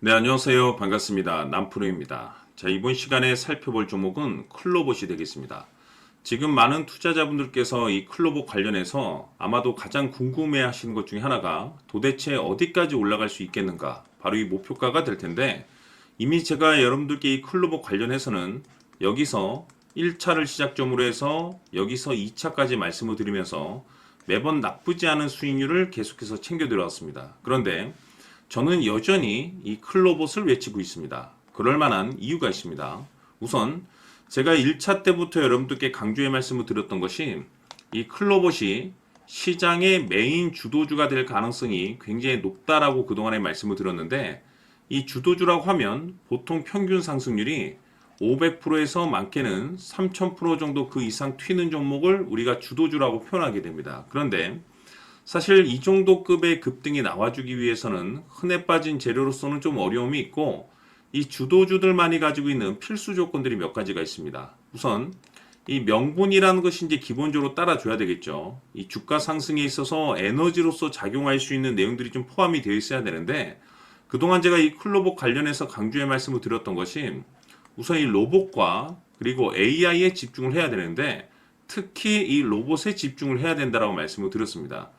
네, 안녕하세요. 반갑습니다. 남프로입니다. 자, 이번 시간에 살펴볼 종목은 클로봇이 되겠습니다. 지금 많은 투자자분들께서 이 클로봇 관련해서 아마도 가장 궁금해 하시는 것 중에 하나가 도대체 어디까지 올라갈 수 있겠는가? 바로 이 목표가가 될 텐데, 이미 제가 여러분들께 이 클로봇 관련해서는 여기서 1차를 시작점으로 해서 여기서 2차까지 말씀을 드리면서 매번 나쁘지 않은 수익률을 계속해서 챙겨 들어왔습니다. 그런데 저는 여전히 이 클로봇을 외치고 있습니다. 그럴 만한 이유가 있습니다. 우선 제가 1차 때부터 여러분들께 강조의 말씀을 드렸던 것이 이 클로봇이 시장의 메인 주도주가 될 가능성이 굉장히 높다라고 그동안에 말씀을 드렸는데, 이 주도주라고 하면 보통 평균 상승률이 500%에서 많게는 3000% 정도 그 이상 튀는 종목을 우리가 주도주라고 표현하게 됩니다. 그런데 사실 이 정도 급의 급등이 나와주기 위해서는 흔해 빠진 재료로서는 좀 어려움이 있고, 이 주도주들만이 가지고 있는 필수 조건들이 몇 가지가 있습니다. 우선 이 명분이라는 것이 이제 기본적으로 따라줘야 되겠죠. 이 주가 상승에 있어서 에너지로서 작용할 수 있는 내용들이 좀 포함이 되어 있어야 되는데, 그동안 제가 이 클로봇 관련해서 강조의 말씀을 드렸던 것이 우선 이 로봇과 그리고 AI에 집중을 해야 되는데, 특히 이 로봇에 집중을 해야 된다라고 말씀을 드렸습니다.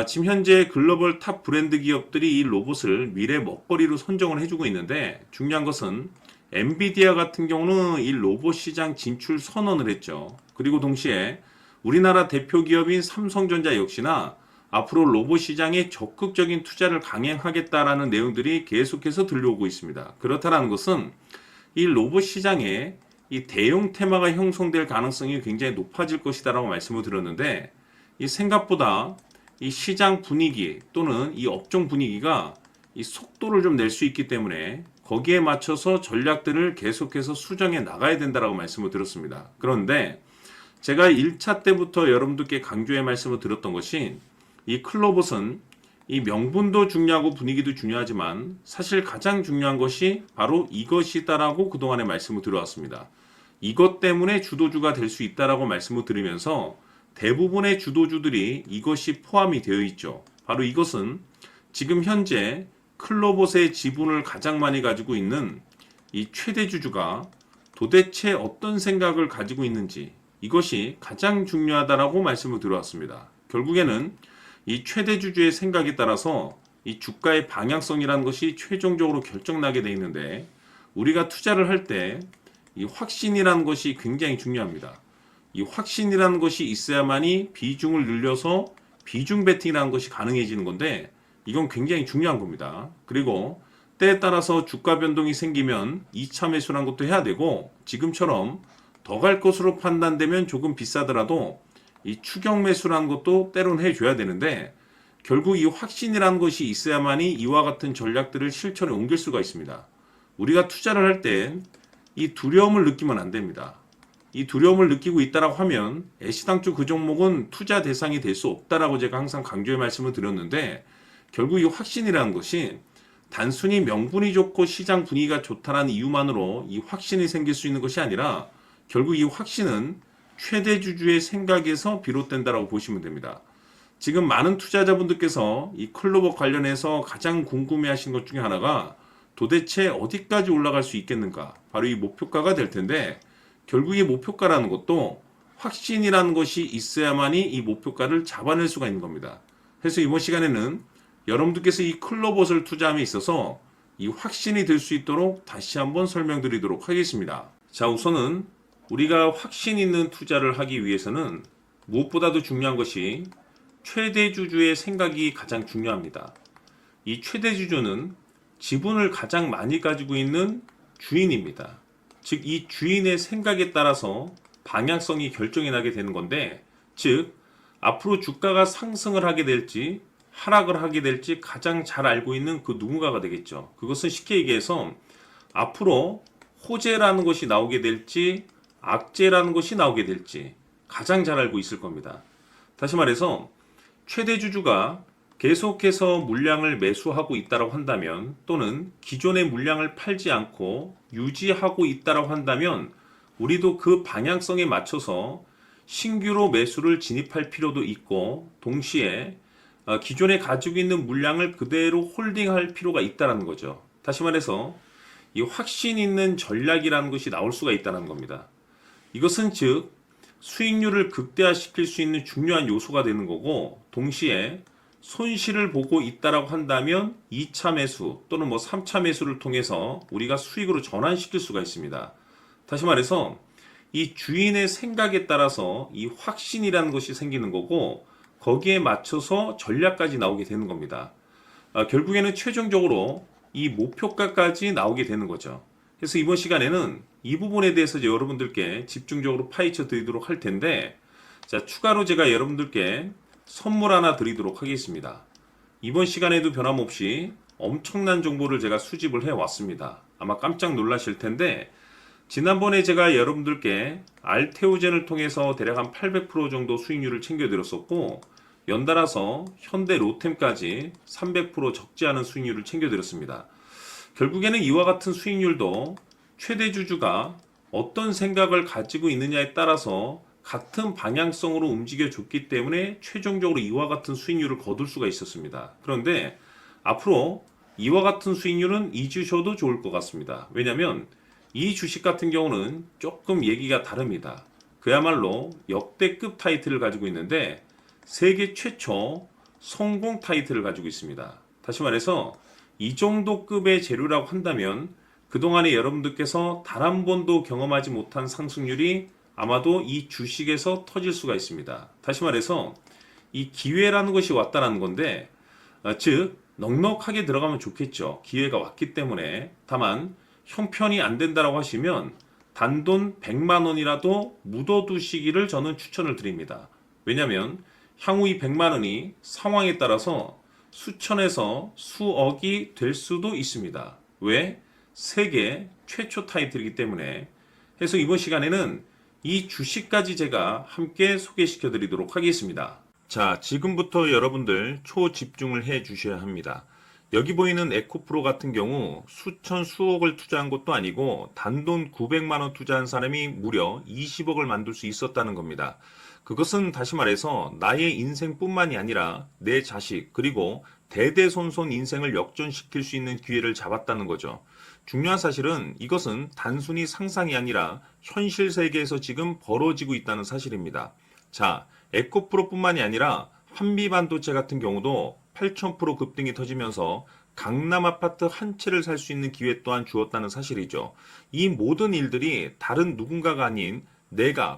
지금 현재 글로벌 탑 브랜드 기업들이 이 로봇을 미래 먹거리로 선정을 해주고 있는데, 중요한 것은 엔비디아 같은 경우는 이 로봇 시장 진출 선언을 했죠. 그리고 동시에 우리나라 대표 기업인 삼성전자 역시나 앞으로 로봇 시장에 적극적인 투자를 강행하겠다라는 내용들이 계속해서 들려오고 있습니다. 그렇다는 것은 이 로봇 시장에 이 대형 테마가 형성될 가능성이 굉장히 높아질 것이다라고 말씀을 드렸는데, 이 생각보다 이 시장 분위기 또는 이 업종 분위기가 이 속도를 좀 낼 수 있기 때문에 거기에 맞춰서 전략들을 계속해서 수정해 나가야 된다라고 말씀을 드렸습니다. 그런데 제가 1차 때부터 여러분들께 강조의 말씀을 드렸던 것이 이 클로봇은 이 명분도 중요하고 분위기도 중요하지만 사실 가장 중요한 것이 바로 이것이다라고 그동안에 말씀을 드려왔습니다. 이것 때문에 주도주가 될 수 있다라고 말씀을 드리면서 대부분의 주도주들이 이것이 포함이 되어 있죠. 바로 이것은 지금 현재 클로봇의 지분을 가장 많이 가지고 있는 이 최대 주주가 도대체 어떤 생각을 가지고 있는지, 이것이 가장 중요하다라고 말씀을 드려왔습니다. 결국에는 이 최대 주주의 생각에 따라서 이 주가의 방향성이라는 것이 최종적으로 결정나게 되어 있는데, 우리가 투자를 할 때 이 확신이라는 것이 굉장히 중요합니다. 이 확신이라는 것이 있어야만이 비중을 늘려서 비중 베팅이라는 것이 가능해지는 건데, 이건 굉장히 중요한 겁니다. 그리고 때에 따라서 주가 변동이 생기면 2차 매수라는 것도 해야 되고, 지금처럼 더 갈 것으로 판단되면 조금 비싸더라도 이 추격 매수라는 것도 때로는 해줘야 되는데, 결국 이 확신이라는 것이 있어야만이 이와 같은 전략들을 실천에 옮길 수가 있습니다. 우리가 투자를 할 때 이 두려움을 느끼면 안 됩니다. 이 두려움을 느끼고 있다라고 하면 애시당초 그 종목은 투자 대상이 될 수 없다라고 제가 항상 강조의 말씀을 드렸는데, 결국 이 확신이라는 것이 단순히 명분이 좋고 시장 분위기가 좋다는 이유만으로 이 확신이 생길 수 있는 것이 아니라, 결국 이 확신은 최대 주주의 생각에서 비롯된다라고 보시면 됩니다. 지금 많은 투자자분들께서 이 클로봇 관련해서 가장 궁금해하시는 것 중에 하나가 도대체 어디까지 올라갈 수 있겠는가, 바로 이 목표가가 될 텐데, 결국 이 목표가라는 것도 확신이라는 것이 있어야만이 이 목표가를 잡아낼 수가 있는 겁니다. 그래서 이번 시간에는 여러분들께서 이 클로봇을 투자함에 있어서 이 확신이 될 수 있도록 다시 한번 설명드리도록 하겠습니다. 자, 우선은 우리가 확신 있는 투자를 하기 위해서는 무엇보다도 중요한 것이 최대 주주의 생각이 가장 중요합니다. 이 최대 주주는 지분을 가장 많이 가지고 있는 주인입니다. 즉, 이 주인의 생각에 따라서 방향성이 결정이 나게 되는 건데, 즉 앞으로 주가가 상승을 하게 될지 하락을 하게 될지 가장 잘 알고 있는 그 누군가가 되겠죠. 그것은 쉽게 얘기해서 앞으로 호재라는 것이 나오게 될지 악재라는 것이 나오게 될지 가장 잘 알고 있을 겁니다. 다시 말해서 최대 주주가 계속해서 물량을 매수하고 있다고 한다면, 또는 기존의 물량을 팔지 않고 유지하고 있다고 한다면, 우리도 그 방향성에 맞춰서 신규로 매수를 진입할 필요도 있고, 동시에 기존에 가지고 있는 물량을 그대로 홀딩할 필요가 있다는 거죠. 다시 말해서 이 확신 있는 전략이라는 것이 나올 수가 있다는 겁니다. 이것은 즉 수익률을 극대화시킬 수 있는 중요한 요소가 되는 거고, 동시에 손실을 보고 있다라고 한다면 2차 매수 또는 3차 매수를 통해서 우리가 수익으로 전환시킬 수가 있습니다. 다시 말해서 이 주인의 생각에 따라서 이 확신이라는 것이 생기는 거고, 거기에 맞춰서 전략까지 나오게 되는 겁니다. 결국에는 최종적으로 이 목표가까지 나오게 되는 거죠. 그래서 이번 시간에는 이 부분에 대해서 이제 여러분들께 집중적으로 파헤쳐 드리도록 할 텐데, 자, 추가로 제가 여러분들께 선물 하나 드리도록 하겠습니다. 이번 시간에도 변함없이 엄청난 정보를 제가 수집을 해 왔습니다. 아마 깜짝 놀라실 텐데, 지난번에 제가 여러분들께 알테오젠을 통해서 대략 한 800% 정도 수익률을 챙겨드렸었고, 연달아서 현대 로템까지 300% 적지 않은 수익률을 챙겨드렸습니다. 결국에는 이와 같은 수익률도 최대 주주가 어떤 생각을 가지고 있느냐에 따라서 같은 방향성으로 움직여 줬기 때문에 최종적으로 이와 같은 수익률을 거둘 수가 있었습니다. 그런데 앞으로 이와 같은 수익률은 잊으셔도 좋을 것 같습니다. 왜냐하면 이 주식 같은 경우는 조금 얘기가 다릅니다. 그야말로 역대급 타이틀을 가지고 있는데 세계 최초 성공 타이틀을 가지고 있습니다. 다시 말해서 이 정도 급의 재료라고 한다면 그동안에 여러분들께서 단 한 번도 경험하지 못한 상승률이 아마도 이 주식에서 터질 수가 있습니다. 다시 말해서 이 기회라는 것이 왔다는 건데, 즉 넉넉하게 들어가면 좋겠죠. 기회가 왔기 때문에. 다만 형편이 안 된다라고 하시면 단돈 100만 원이라도 묻어두시기를 저는 추천을 드립니다. 왜냐하면 향후 이 100만 원이 상황에 따라서 수천에서 수억이 될 수도 있습니다. 왜? 세계 최초 타이틀이기 때문에. 해서 이번 시간에는 이 주식까지 제가 함께 소개시켜 드리도록 하겠습니다. 자, 지금부터 여러분들 초집중을 해 주셔야 합니다. 여기 보이는 에코프로 같은 경우 수천 수억을 투자한 것도 아니고 단돈 900만 원 투자한 사람이 무려 20억을 만들 수 있었다는 겁니다. 그것은 다시 말해서 나의 인생뿐만이 아니라 내 자식 그리고 대대손손 인생을 역전시킬 수 있는 기회를 잡았다는 거죠. 중요한 사실은 이것은 단순히 상상이 아니라 현실 세계에서 지금 벌어지고 있다는 사실입니다. 자, 에코프로뿐만이 아니라 한미반도체 같은 경우도 8,000% 급등이 터지면서 강남 아파트 한 채를 살 수 있는 기회 또한 주었다는 사실이죠. 이 모든 일들이 다른 누군가가 아닌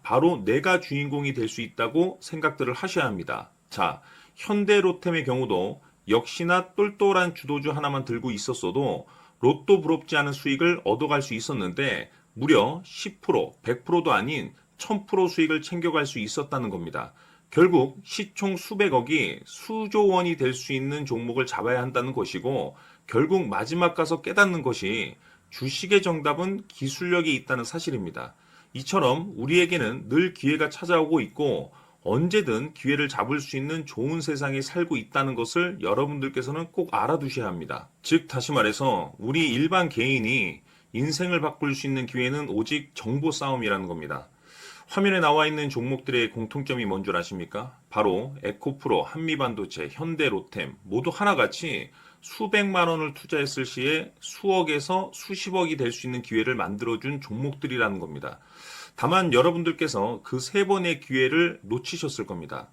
바로 내가 주인공이 될 수 있다고 생각들을 하셔야 합니다. 자, 현대로템의 경우도 역시나 똘똘한 주도주 하나만 들고 있었어도 로또 부럽지 않은 수익을 얻어갈 수 있었는데 무려 10%, 100%도 아닌 1000% 수익을 챙겨갈 수 있었다는 겁니다. 결국 시총 수백억이 수조 원이 될 수 있는 종목을 잡아야 한다는 것이고, 결국 마지막 가서 깨닫는 것이 주식의 정답은 기술력이 있다는 사실입니다. 이처럼 우리에게는 늘 기회가 찾아오고 있고 언제든 기회를 잡을 수 있는 좋은 세상에 살고 있다는 것을 여러분들께서는 꼭 알아두셔야 합니다. 즉 다시 말해서 우리 일반 개인이 인생을 바꿀 수 있는 기회는 오직 정보 싸움이라는 겁니다. 화면에 나와 있는 종목들의 공통점이 뭔 줄 아십니까? 바로 에코프로, 한미반도체, 현대로템 모두 하나같이 수백만 원을 투자했을 시에 수억에서 수십억이 될 수 있는 기회를 만들어준 종목들이라는 겁니다. 다만 여러분들께서 그 세 번의 기회를 놓치셨을 겁니다.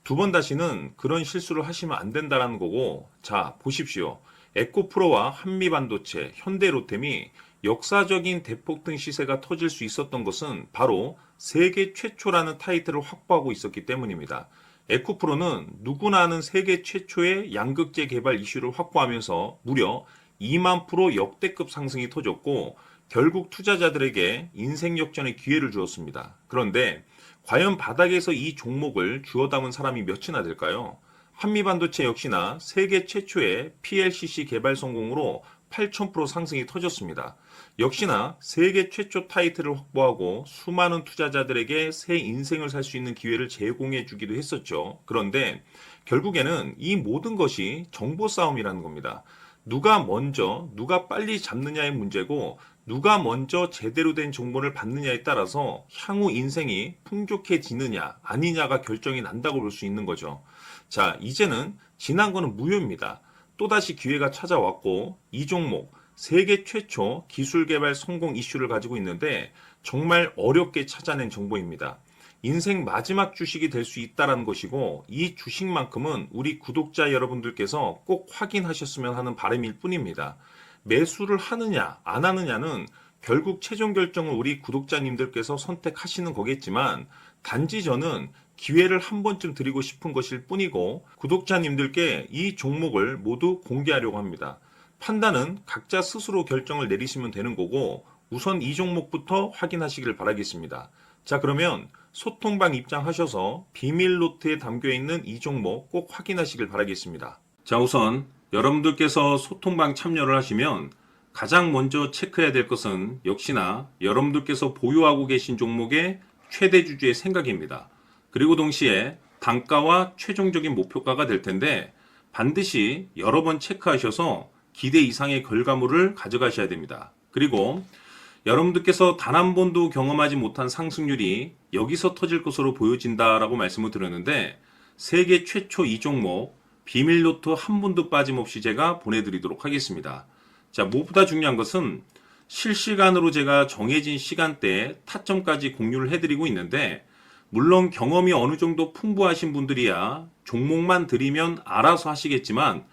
두 번 다시는 그런 실수를 하시면 안 된다는 거고, 자 보십시오. 에코프로와 한미반도체, 현대로템이 역사적인 대폭등 시세가 터질 수 있었던 것은 바로 세계 최초라는 타이틀을 확보하고 있었기 때문입니다. 에코프로는 누구나 아는 세계 최초의 양극재 개발 이슈를 확보하면서 무려 2만 프로 역대급 상승이 터졌고 결국 투자자들에게 인생 역전의 기회를 주었습니다. 그런데 과연 바닥에서 이 종목을 주워 담은 사람이 몇이나 될까요? 한미반도체 역시나 세계 최초의 PLCC 개발 성공으로 8,000% 상승이 터졌습니다. 역시나 세계 최초 타이틀을 확보하고 수많은 투자자들에게 새 인생을 살 수 있는 기회를 제공해 주기도 했었죠. 그런데 결국에는 이 모든 것이 정보 싸움이라는 겁니다. 누가 먼저, 누가 빨리 잡느냐의 문제고 누가 먼저 제대로 된 정보를 받느냐에 따라서 향후 인생이 풍족해지느냐 아니냐가 결정이 난다고 볼 수 있는 거죠. 자, 이제는 지난 거는 무효입니다. 또다시 기회가 찾아왔고 이 종목 세계 최초 기술 개발 성공 이슈를 가지고 있는데 정말 어렵게 찾아낸 정보입니다. 인생 마지막 주식이 될 수 있다는 것이고 이 주식만큼은 우리 구독자 여러분들께서 꼭 확인하셨으면 하는 바람일 뿐입니다. 매수를 하느냐 안 하느냐는 결국 최종 결정을 우리 구독자님들께서 선택하시는 거겠지만 단지 저는 기회를 한 번쯤 드리고 싶은 것일 뿐이고 구독자님들께 이 종목을 모두 공개하려고 합니다. 판단은 각자 스스로 결정을 내리시면 되는 거고 우선 이 종목부터 확인하시길 바라겠습니다. 자, 그러면 소통방 입장하셔서 비밀 노트에 담겨 있는 이 종목 꼭 확인하시길 바라겠습니다. 자, 우선 여러분들께서 소통방 참여를 하시면 가장 먼저 체크해야 될 것은 역시나 여러분들께서 보유하고 계신 종목의 최대 주주의 생각입니다. 그리고 동시에 단가와 최종적인 목표가가 될 텐데 반드시 여러 번 체크하셔서 기대 이상의 결과물을 가져가셔야 됩니다. 그리고 여러분들께서 단 한 번도 경험하지 못한 상승률이 여기서 터질 것으로 보여진다라고 말씀을 드렸는데 세계 최초 이 종목 비밀 노트 한 분도 빠짐없이 제가 보내드리도록 하겠습니다. 자, 무엇보다 중요한 것은 실시간으로 제가 정해진 시간대에 타점까지 공유를 해드리고 있는데 물론 경험이 어느 정도 풍부하신 분들이야 종목만 드리면 알아서 하시겠지만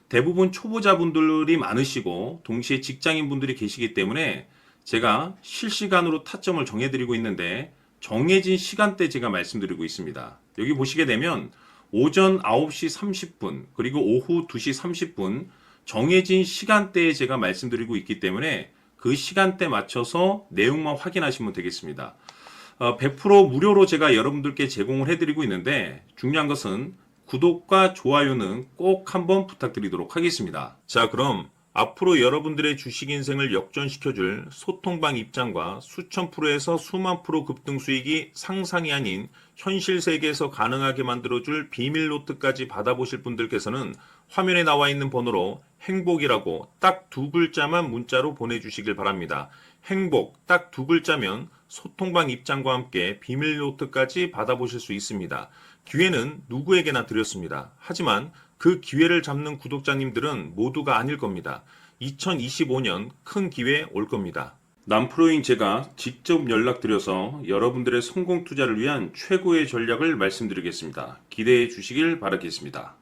대부분 초보자분들이 많으시고 동시에 직장인분들이 계시기 때문에 제가 실시간으로 타점을 정해드리고 있는데 정해진 시간대 제가 말씀드리고 있습니다. 여기 보시게 되면 오전 9시 30분 그리고 오후 2시 30분 정해진 시간대에 제가 말씀드리고 있기 때문에 그 시간대 맞춰서 내용만 확인하시면 되겠습니다. 100% 무료로 제가 여러분들께 제공을 해드리고 있는데 중요한 것은 구독과 좋아요는 꼭 한번 부탁드리도록 하겠습니다. 자, 그럼 앞으로 여러분들의 주식 인생을 역전시켜줄 소통방 입장과 수천 프로에서 수만 프로 급등 수익이 상상이 아닌 현실 세계에서 가능하게 만들어줄 비밀 노트까지 받아보실 분들께서는 화면에 나와 있는 번호로 행복이라고 딱 두 글자만 문자로 보내주시길 바랍니다. 행복 딱 두 글자면 소통방 입장과 함께 비밀 노트까지 받아보실 수 있습니다. 기회는 누구에게나 드렸습니다. 하지만 그 기회를 잡는 구독자님들은 모두가 아닐 겁니다. 2025년 큰 기회 올 겁니다. 남프로인 제가 직접 연락드려서 여러분들의 성공 투자를 위한 최고의 전략을 말씀드리겠습니다. 기대해 주시길 바라겠습니다.